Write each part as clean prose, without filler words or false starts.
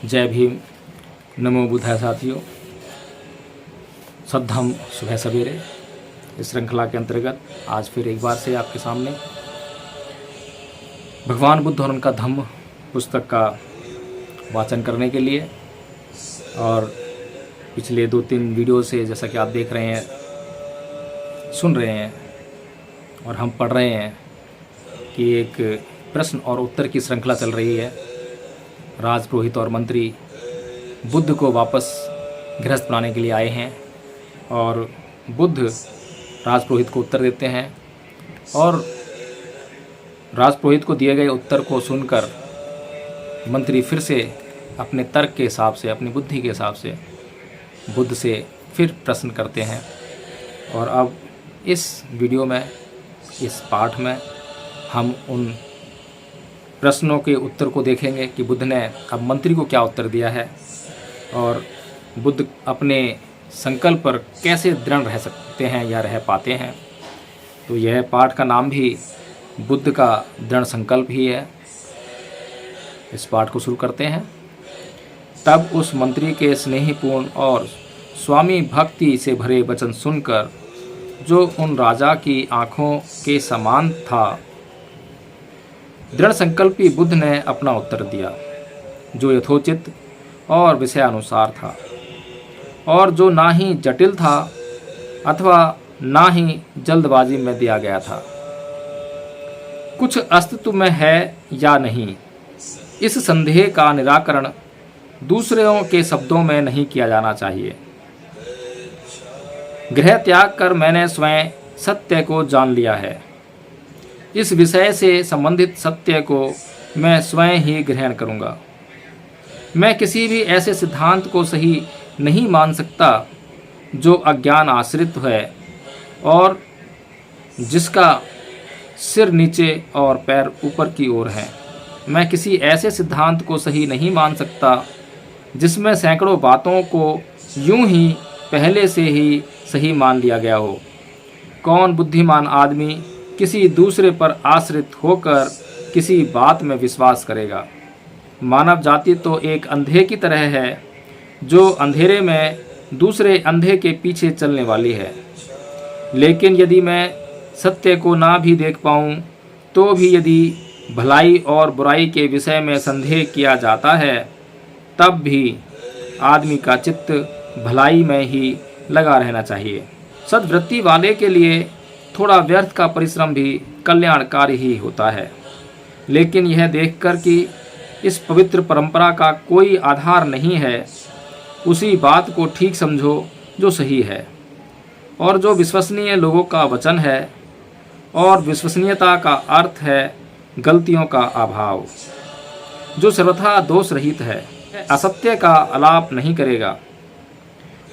जय भीम, नमो बुद्धाय साथियों। सद्धम सुबह सवेरे इस श्रृंखला के अंतर्गत आज फिर एक बार से आपके सामने भगवान बुद्ध और उनका धम्म पुस्तक का वाचन करने के लिए, और पिछले 2-3 वीडियो से जैसा कि आप देख रहे हैं, सुन रहे हैं और हम पढ़ रहे हैं कि एक प्रश्न और उत्तर की श्रृंखला चल रही है। राजपुरोहित और मंत्री बुद्ध को वापस गृहस्थ बनाने के लिए आए हैं और बुद्ध राजपुरोहित को उत्तर देते हैं, और राजपुरोहित को दिए गए उत्तर को सुनकर मंत्री फिर से अपने तर्क के हिसाब से, अपनी बुद्धि के हिसाब से बुद्ध से फिर प्रश्न करते हैं। और अब इस वीडियो में, इस पाठ में हम उन प्रश्नों के उत्तर को देखेंगे कि बुद्ध ने अब मंत्री को क्या उत्तर दिया है और बुद्ध अपने संकल्प पर कैसे दृढ़ रह सकते हैं या रह पाते हैं। तो यह पाठ का नाम भी बुद्ध का दृढ़ संकल्प ही है। इस पाठ को शुरू करते हैं। तब उस मंत्री के स्नेहपूर्ण और स्वामी भक्ति से भरे वचन सुनकर, जो उन राजा की आँखों के समान था, दृढ़ संकल्पी बुद्ध ने अपना उत्तर दिया, जो यथोचित और विषयानुसार था, और जो ना ही जटिल था अथवा ना ही जल्दबाजी में दिया गया था। कुछ अस्तित्व में है या नहीं, इस संदेह का निराकरण दूसरों के शब्दों में नहीं किया जाना चाहिए। गृह त्याग कर मैंने स्वयं सत्य को जान लिया है। इस विषय से संबंधित सत्य को मैं स्वयं ही ग्रहण करूंगा। मैं किसी भी ऐसे सिद्धांत को सही नहीं मान सकता जो अज्ञान आश्रित है और जिसका सिर नीचे और पैर ऊपर की ओर है। मैं किसी ऐसे सिद्धांत को सही नहीं मान सकता जिसमें सैकड़ों बातों को यूं ही पहले से ही सही मान लिया गया हो। कौन बुद्धिमान आदमी किसी दूसरे पर आश्रित होकर किसी बात में विश्वास करेगा? मानव जाति तो एक अंधे की तरह है, जो अंधेरे में दूसरे अंधे के पीछे चलने वाली है। लेकिन यदि मैं सत्य को ना भी देख पाऊँ, तो भी यदि भलाई और बुराई के विषय में संदेह किया जाता है, तब भी आदमी का चित्त भलाई में ही लगा रहना चाहिए। सद्वृत्ति वाले के लिए थोड़ा व्यर्थ का परिश्रम भी कल्याणकारी ही होता है। लेकिन यह देखकर कि इस पवित्र परंपरा का कोई आधार नहीं है, उसी बात को ठीक समझो जो सही है और जो विश्वसनीय लोगों का वचन है, और विश्वसनीयता का अर्थ है गलतियों का अभाव, जो सर्वथा दोष रहित है, असत्य का आलाप नहीं करेगा।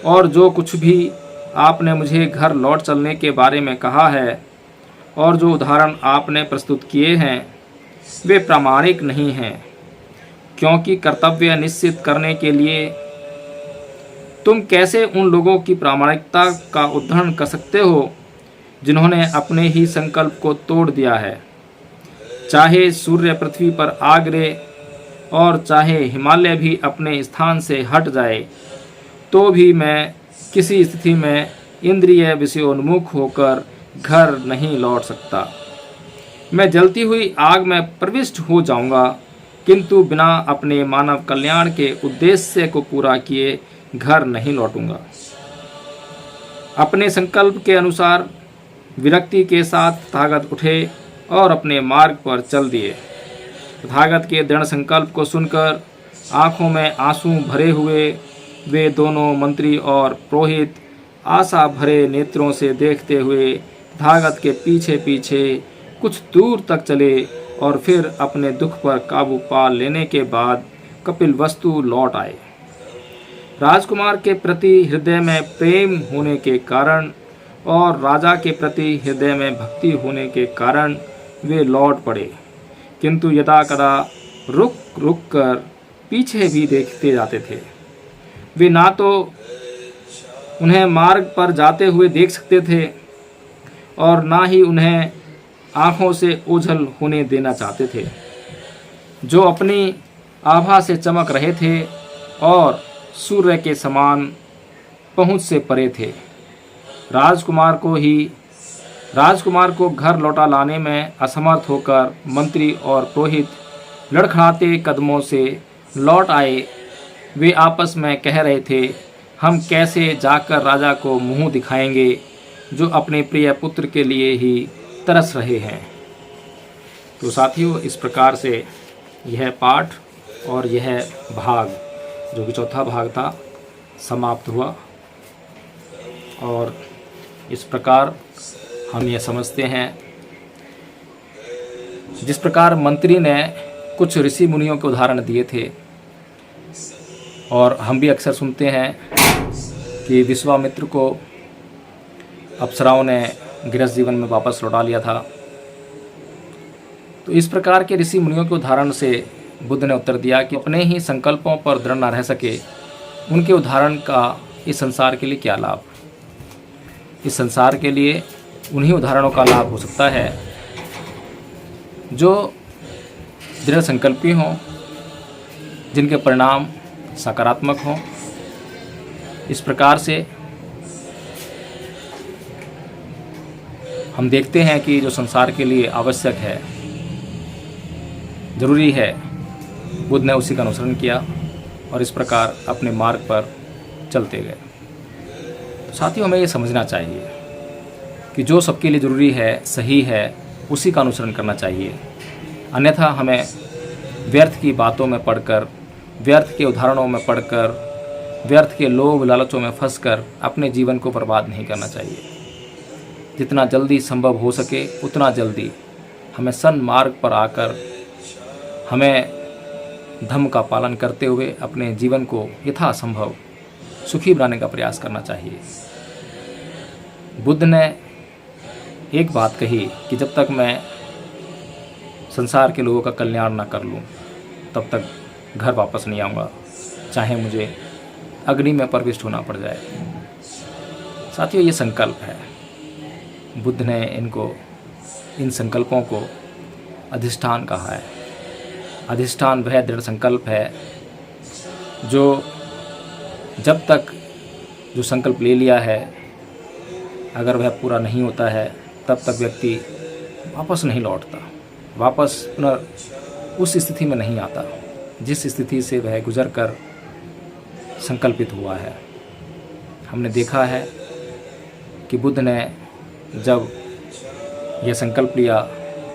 और जो कुछ भी आपने मुझे घर लौट चलने के बारे में कहा है और जो उदाहरण आपने प्रस्तुत किए हैं, वे प्रामाणिक नहीं हैं, क्योंकि कर्तव्य निश्चित करने के लिए तुम कैसे उन लोगों की प्रामाणिकता का उद्धरण कर सकते हो जिन्होंने अपने ही संकल्प को तोड़ दिया है। चाहे सूर्य पृथ्वी पर आ गिरे और चाहे हिमालय भी अपने स्थान से हट जाए, तो भी मैं किसी स्थिति में इंद्रिय विषयोन्मुख होकर घर नहीं लौट सकता। मैं जलती हुई आग में प्रविष्ट हो जाऊंगा, किंतु बिना अपने मानव कल्याण के उद्देश्य को पूरा किए घर नहीं लौटूंगा। अपने संकल्प के अनुसार विरक्ति के साथ तथागत उठे और अपने मार्ग पर चल दिए। तथागत के दृढ़ संकल्प को सुनकर आंखों में आंसू भरे हुए वे दोनों मंत्री और पुरोहित आशा भरे नेत्रों से देखते हुए तथागत के पीछे पीछे कुछ दूर तक चले, और फिर अपने दुख पर काबू पा लेने के बाद कपिलवस्तु लौट आए। राजकुमार के प्रति हृदय में प्रेम होने के कारण और राजा के प्रति हृदय में भक्ति होने के कारण वे लौट पड़े, किंतु यदा कदा रुक रुक कर पीछे भी देखते जाते थे। वे ना तो उन्हें मार्ग पर जाते हुए देख सकते थे और ना ही उन्हें आँखों से ओझल होने देना चाहते थे। जो अपनी आभा से चमक रहे थे और सूर्य के समान पहुंच से परे थे। राजकुमार को घर लौटा लाने में असमर्थ होकर मंत्री और पुरोहित लड़खड़ाते कदमों से लौट आए। वे आपस में कह रहे थे, हम कैसे जाकर राजा को मुंह दिखाएंगे जो अपने प्रिय पुत्र के लिए ही तरस रहे हैं। तो साथियों, इस प्रकार से यह पाठ और यह भाग, जो कि चौथा भाग था, समाप्त हुआ। और इस प्रकार हम ये समझते हैं, जिस प्रकार मंत्री ने कुछ ऋषि मुनियों के उदाहरण दिए थे, और हम भी अक्सर सुनते हैं कि विश्वामित्र को अप्सराओं ने गृहस्थ जीवन में वापस लौटा लिया था। तो इस प्रकार के ऋषि मुनियों के उदाहरण से बुद्ध ने उत्तर दिया कि अपने ही संकल्पों पर दृढ़ न रह सके, उनके उदाहरण का इस संसार के लिए क्या लाभ। इस संसार के लिए उन्हीं उदाहरणों का लाभ हो सकता है जो दृढ़ संकल्पी हों, जिनके परिणाम सकारात्मक हों। इस प्रकार से हम देखते हैं कि जो संसार के लिए आवश्यक है, जरूरी है, बुद्ध ने उसी का अनुसरण किया और इस प्रकार अपने मार्ग पर चलते गए। तो साथियों, हमें ये समझना चाहिए कि जो सबके लिए ज़रूरी है, सही है, उसी का अनुसरण करना चाहिए। अन्यथा हमें व्यर्थ की बातों में पढ़कर, व्यर्थ के उदाहरणों में पढ़कर, व्यर्थ के लोभ लालचों में फंसकर अपने जीवन को बर्बाद नहीं करना चाहिए। जितना जल्दी संभव हो सके उतना जल्दी हमें सन्मार्ग पर आकर हमें धम्म का पालन करते हुए अपने जीवन को यथासंभव सुखी बनाने का प्रयास करना चाहिए। बुद्ध ने एक बात कही कि जब तक मैं संसार के लोगों का कल्याण ना कर लूं, तब तक घर वापस नहीं आऊँगा, चाहे मुझे अग्नि में प्रविष्ट होना पड़ जाए। साथियों, ये संकल्प है। बुद्ध ने इन संकल्पों को अधिष्ठान कहा है। अधिष्ठान वह दृढ़ संकल्प है जो जब तक जो संकल्प ले लिया है, अगर वह पूरा नहीं होता है, तब तक व्यक्ति वापस नहीं लौटता, वापस पुनः उस स्थिति में नहीं आता जिस स्थिति से वह गुजर कर संकल्पित हुआ है। हमने देखा है कि बुद्ध ने जब यह संकल्प लिया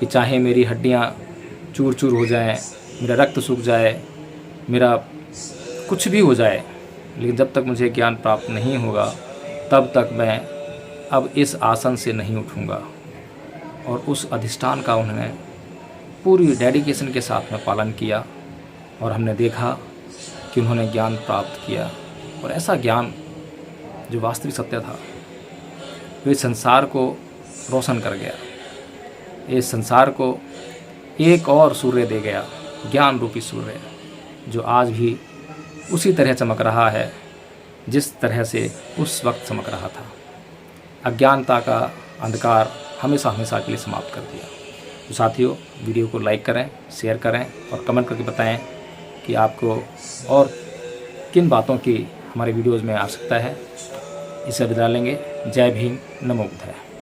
कि चाहे मेरी हड्डियां चूर चूर हो जाएं, मेरा रक्त सूख जाए, मेरा कुछ भी हो जाए, लेकिन जब तक मुझे ज्ञान प्राप्त नहीं होगा तब तक मैं अब इस आसन से नहीं उठूंगा। और उस अधिष्ठान का उन्होंने पूरी डेडिकेशन के साथ में पालन किया और हमने देखा कि उन्होंने ज्ञान प्राप्त किया। और ऐसा ज्ञान जो वास्तविक सत्य था, वो इस संसार को रोशन कर गया, इस संसार को एक और सूर्य दे गया, ज्ञान रूपी सूर्य, जो आज भी उसी तरह चमक रहा है जिस तरह से उस वक्त चमक रहा था। अज्ञानता का अंधकार हमेशा हमेशा के लिए समाप्त कर दिया। तो साथियों, वीडियो को लाइक करें, शेयर करें और कमेंट करके बताएं कि आपको और किन बातों की हमारे वीडियोज़ में आवश्यकता है। इसे विदा लेंगे। जय भीम, नमो बुद्धाय।